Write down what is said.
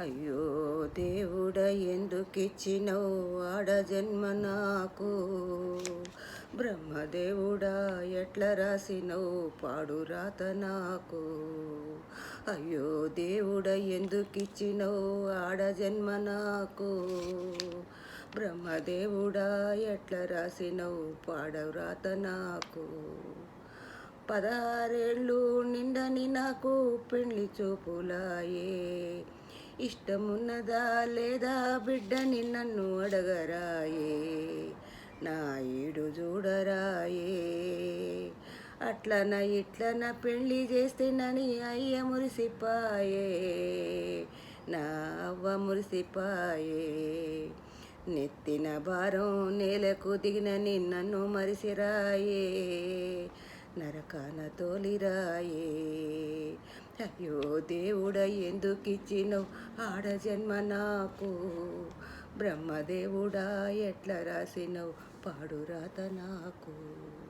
అయ్యో దేవుడా ఎందుకిచ్చినవు ఆడ జన్మ నాకు. బ్రహ్మదేవుడా ఎట్ల రాసినవు పాడు రాత నాకు. అయ్యో దేవుడా ఎందుకిచ్చినవు ఆడ జన్మ నాకు. బ్రహ్మదేవుడా ఎట్ల రాసినవు పాడు రాత నాకు. 16 నిండని నాకు పెళ్లి చూపులాయే. ఇష్టమున్నదా లేదా బిడ్డని నన్ను అడగరాయే. నా ఈడు చూడరాయే. అట్లన ఇట్లన పెళ్లి చేస్తేనని అయ్య మురిసిపాయే. నా అవ్వ మురిసిపాయే. నెత్తిన భారం నేలకు దిగినని నన్ను మరిసిరాయే. నరకాన తోలిరాయే. అయ్యో దేవుడా ఎందుకిచ్చినవు ఆడ జన్మ నాకు. బ్రహ్మదేవుడా ఎట్ల రాసినవు పాడు రాత నాకు.